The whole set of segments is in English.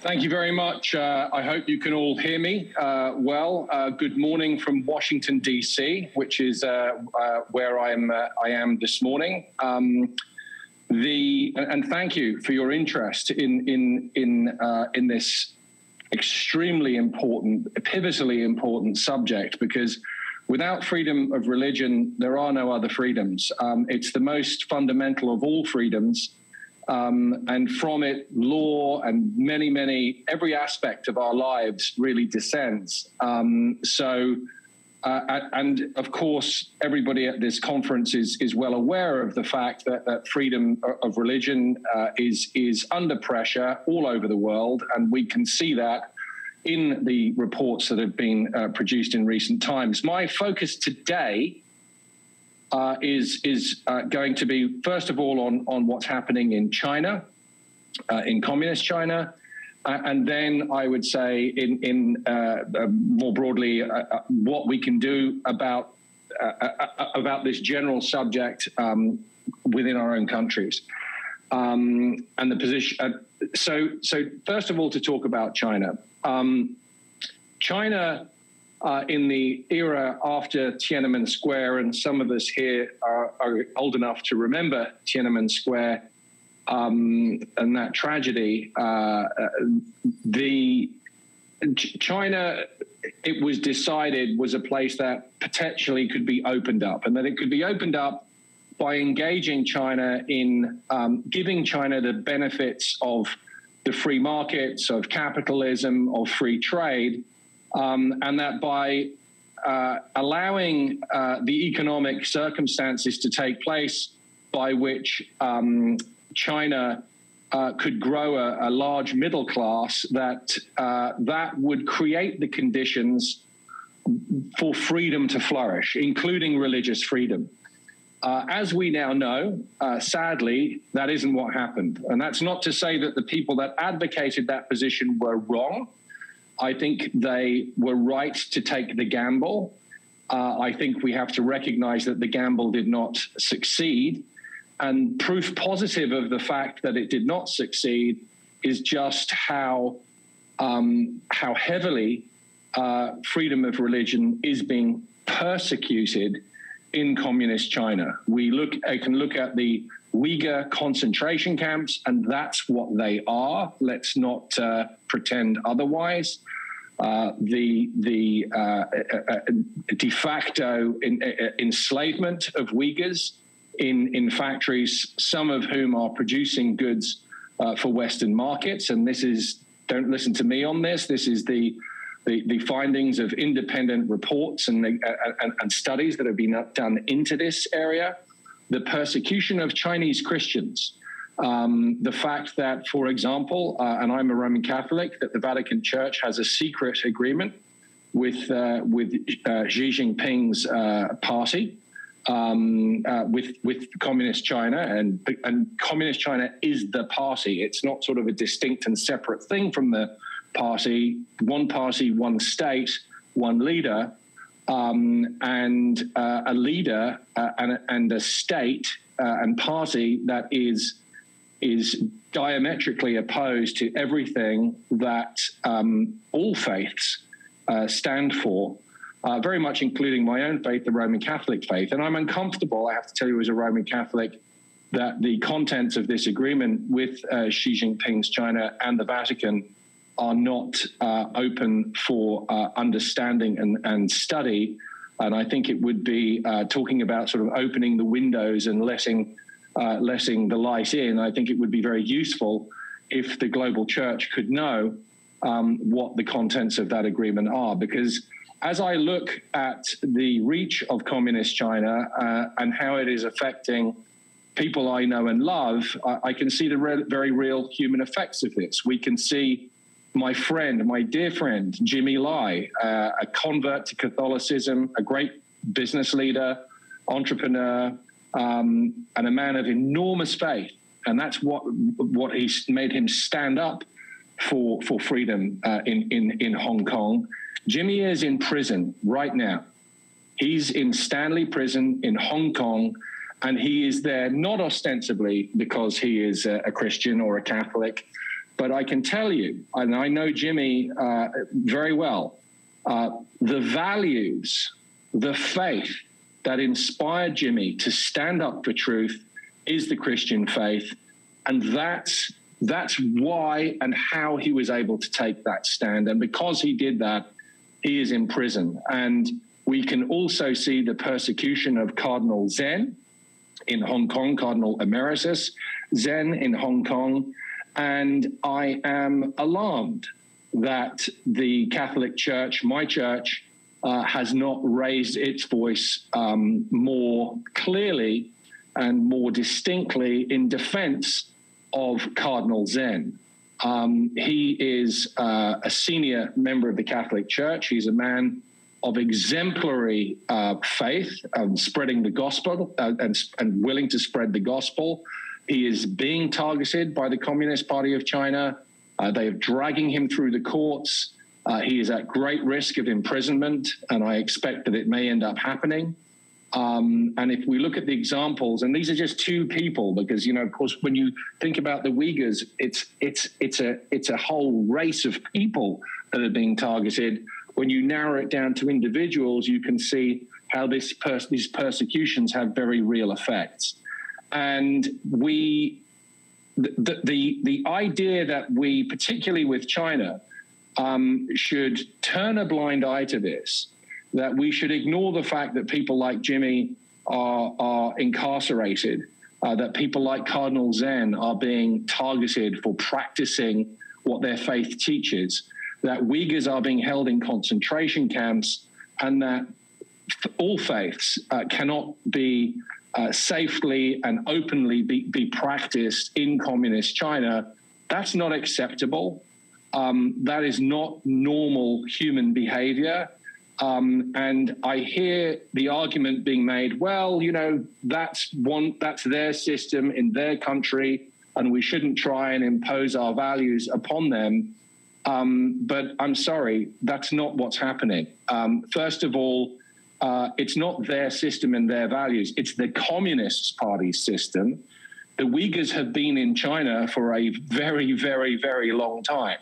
Thank you very much. I hope you can all hear me well. Good morning from Washington, D.C., which is where I am this morning. And thank you for your interest in this extremely important, pivotally important subject, because without freedom of religion, there are no other freedoms. It's the most fundamental of all freedoms. And from it, law and every aspect of our lives really descends. And of course, everybody at this conference is well aware of the fact that freedom of religion is under pressure all over the world. And we can see that in the reports that have been produced in recent times. My focus today is going to be, first of all, on what's happening in China, in communist China, and then I would say in more broadly what we can do about this general subject within our own countries, and the position. So first of all, to talk about China. China. In the era after Tiananmen Square, and some of us here are old enough to remember Tiananmen Square and that tragedy, China, it was decided, was a place that potentially could be opened up, and that it could be opened up by engaging China in giving China the benefits of the free markets, of capitalism, of free trade, and that by allowing the economic circumstances to take place by which China could grow a large middle class, that would create the conditions for freedom to flourish, including religious freedom. As we now know, sadly, that isn't what happened. And that's not to say that the people that advocated that position were wrong. I think they were right to take the gamble. I think we have to recognize that the gamble did not succeed. And proof positive of the fact that it did not succeed is just how heavily freedom of religion is being persecuted in communist China. I can look at the Uyghur concentration camps, and that's what they are. Let's not pretend otherwise. The de facto enslavement of Uyghurs in factories, some of whom are producing goods for Western markets. And this is, don't listen to me on this, this is the findings of independent reports and studies that have been done into this area. The persecution of Chinese Christians, the fact that, for example, and I'm a Roman Catholic, that the Vatican Church has a secret agreement with Xi Jinping's party, with Communist China, and Communist China is the party. It's not sort of a distinct and separate thing from the party, one state, one leader. And a leader and a state and party that is diametrically opposed to everything that all faiths stand for, very much including my own faith, the Roman Catholic faith. And I'm uncomfortable, I have to tell you, as a Roman Catholic, that the contents of this agreement with Xi Jinping's China and the Vatican are not open for understanding and study. And I think it would be talking about sort of opening the windows and letting the light in. I think it would be very useful if the global church could know what the contents of that agreement are. Because as I look at the reach of communist China and how it is affecting people I know and love, I can see the very real human effects of this. We can see my dear friend, Jimmy Lai, a convert to Catholicism, a great business leader, entrepreneur, and a man of enormous faith. And that's what he's made him stand up for freedom in Hong Kong. Jimmy is in prison right now. He's in Stanley Prison in Hong Kong, and he is there not ostensibly because he is a Christian or a Catholic, But I can tell you, and I know Jimmy very well, the values, the faith that inspired Jimmy to stand up for truth is the Christian faith. And that's why and how he was able to take that stand. And because he did that, he is in prison. And we can also see the persecution of Cardinal Zen in Hong Kong, Cardinal Emeritus Zen in Hong Kong. And I am alarmed that the Catholic Church, my church, has not raised its voice more clearly and more distinctly in defense of Cardinal Zen. He is a senior member of the Catholic Church. He's a man of exemplary faith, spreading the gospel and willing to spread the gospel. He is being targeted by the Communist Party of China. They are dragging him through the courts. He is at great risk of imprisonment, and I expect that it may end up happening. And if we look at the examples, and these are just two people, because, you know, of course, when you think about the Uyghurs, it's a whole race of people that are being targeted. When you narrow it down to individuals, you can see how these persecutions have very real effects. And the idea that we, particularly with China, should turn a blind eye to this, that we should ignore the fact that people like Jimmy are incarcerated, that people like Cardinal Zen are being targeted for practicing what their faith teaches, that Uyghurs are being held in concentration camps, and that all faiths cannot be safely and openly be practiced in communist China. That's not acceptable. That is not normal human behavior. And I hear the argument being made, well, you know, that's their system in their country, and we shouldn't try and impose our values upon them. But I'm sorry, that's not what's happening. First of all, it's not their system and their values. It's the Communist Party's system. The Uyghurs have been in China for a very, very, very long time.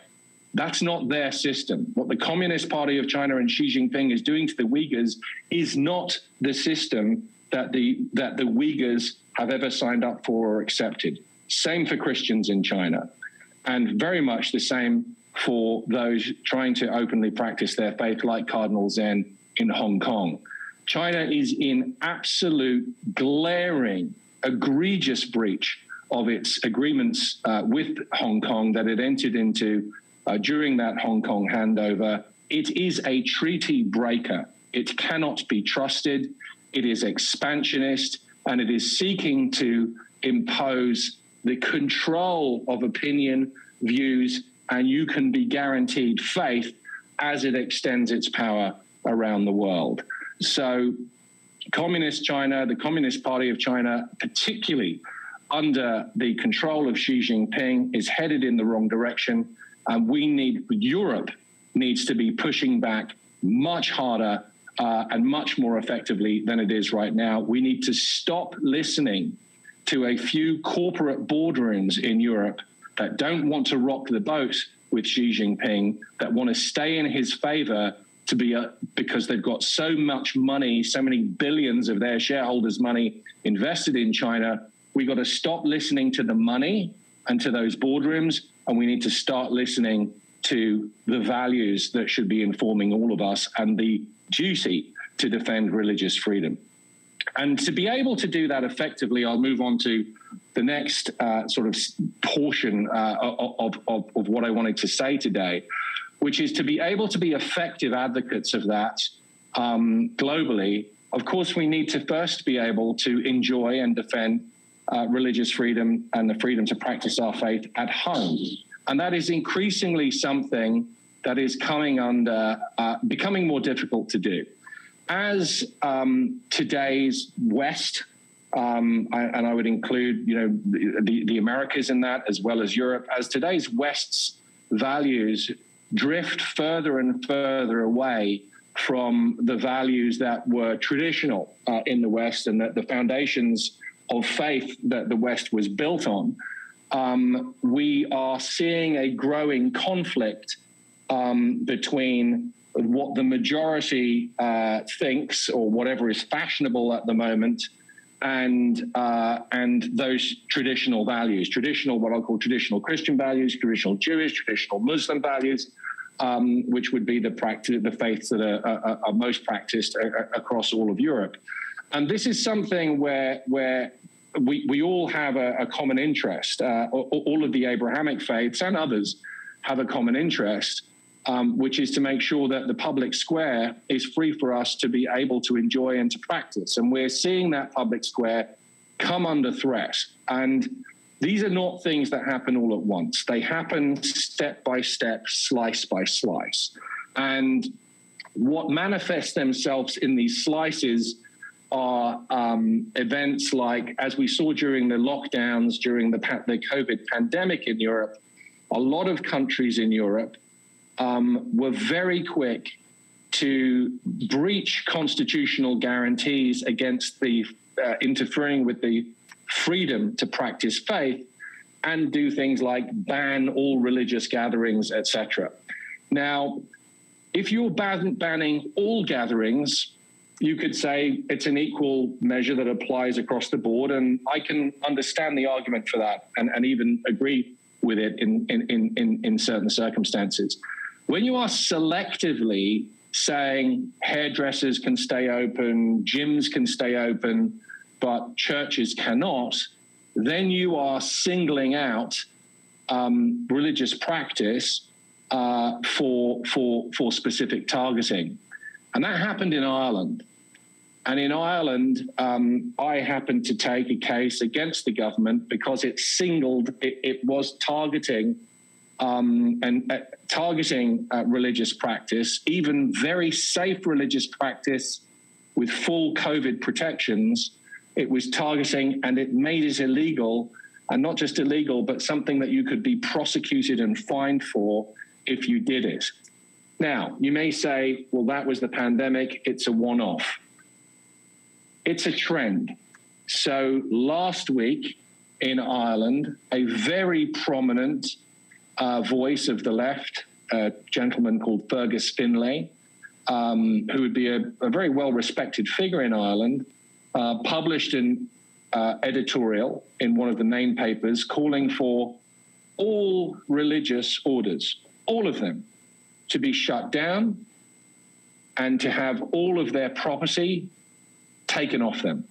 That's not their system. What the Communist Party of China and Xi Jinping is doing to the Uyghurs is not the system that the Uyghurs have ever signed up for or accepted. Same for Christians in China, and very much the same for those trying to openly practice their faith, like Cardinal Zen in Hong Kong. China is in absolute, glaring, egregious breach of its agreements with Hong Kong that it entered into during that Hong Kong handover. It is a treaty breaker. It cannot be trusted. It is expansionist, and it is seeking to impose the control of opinion, views, and you can be guaranteed faith as it extends its power around the world. So Communist China, the Communist Party of China, particularly under the control of Xi Jinping, is headed in the wrong direction. And Europe needs to be pushing back much harder and much more effectively than it is right now. We need to stop listening to a few corporate boardrooms in Europe that don't want to rock the boat with Xi Jinping, that want to stay in his favor because they've got so much money, so many billions of their shareholders' money invested in China. We got to stop listening to the money and to those boardrooms, and we need to start listening to the values that should be informing all of us and the duty to defend religious freedom. And to be able to do that effectively, I'll move on to the next sort of portion of what I wanted to say today, which is to be able to be effective advocates of that globally. Of course, we need to first be able to enjoy and defend religious freedom and the freedom to practice our faith at home. And that is increasingly something that is becoming more difficult to do. As today's West, and I would include, the Americas in that, as well as Europe, as today's West's values drift further and further away from the values that were traditional in the West, and that the foundations of faith that the West was built on, we are seeing a growing conflict between what the majority thinks, or whatever is fashionable at the moment, and those traditional values, what I'll call traditional Christian values, traditional Jewish, traditional Muslim values, which would be the faiths that are most practiced across all of Europe. And this is something where we all have a common interest. All of the Abrahamic faiths and others have a common interest, which is to make sure that the public square is free for us to be able to enjoy and to practice. And we're seeing that public square come under threat. And these are not things that happen all at once. They happen step by step, slice by slice. And what manifests themselves in these slices are events like, as we saw during the lockdowns, during the COVID pandemic in Europe, a lot of countries in Europe were very quick to breach constitutional guarantees against the interfering with the freedom to practice faith, and do things like ban all religious gatherings, etc. Now, if you're banning all gatherings, you could say it's an equal measure that applies across the board, and I can understand the argument for that, and even agree with it in certain circumstances. When you are selectively saying hairdressers can stay open, gyms can stay open, but churches cannot, then you are singling out religious practice for specific targeting. And that happened in Ireland. And in Ireland, I happened to take a case against the government because it was targeting religious practice, even very safe religious practice with full COVID protections. It was targeting, and it made it illegal, and not just illegal, but something that you could be prosecuted and fined for if you did it. Now, you may say, well, that was the pandemic, it's a one-off. It's a trend. So last week in Ireland, a very prominent voice of the left, a gentleman called Fergus Finlay, who would be a very well-respected figure in Ireland, published an editorial in one of the main papers calling for all religious orders, all of them, to be shut down and to have all of their property taken off them.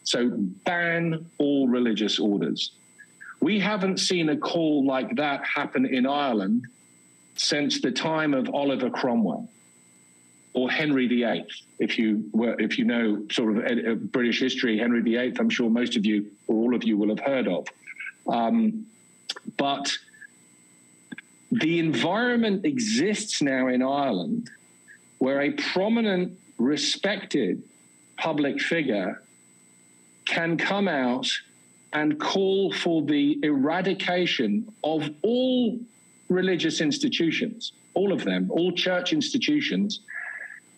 So ban all religious orders. We haven't seen a call like that happen in Ireland since the time of Oliver Cromwell or Henry VIII. If you know sort of British history, Henry VIII, I'm sure most of you or all of you will have heard of. But the environment exists now in Ireland where a prominent, respected public figure can come out and call for the eradication of all religious institutions, all of them, all church institutions,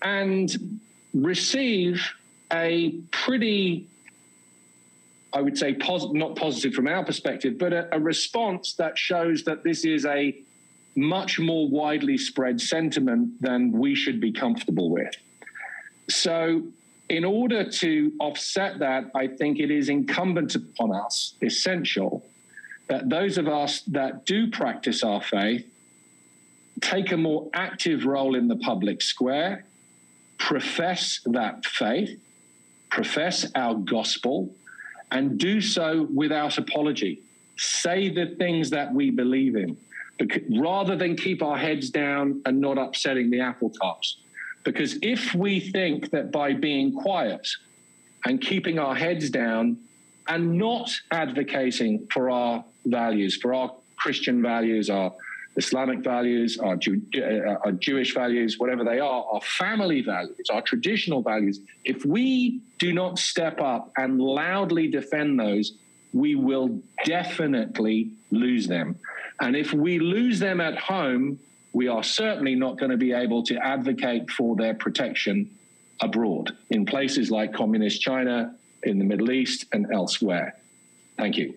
and receive a pretty, I would say, not positive from our perspective, but a response that shows that this is a much more widely spread sentiment than we should be comfortable with. So in order to offset that, I think it is incumbent upon us, essential, that those of us that do practice our faith take a more active role in the public square, profess that faith, profess our gospel, and do so without apology. Say the things that we believe in, rather than keep our heads down and not upsetting the apple tops. Because if we think that by being quiet and keeping our heads down and not advocating for our values, for our Christian values, our Islamic values, our Jewish values, whatever they are, our family values, our traditional values, if we do not step up and loudly defend those, we will definitely lose them. And if we lose them at home, we are certainly not going to be able to advocate for their protection abroad, in places like communist China, in the Middle East, and elsewhere. Thank you.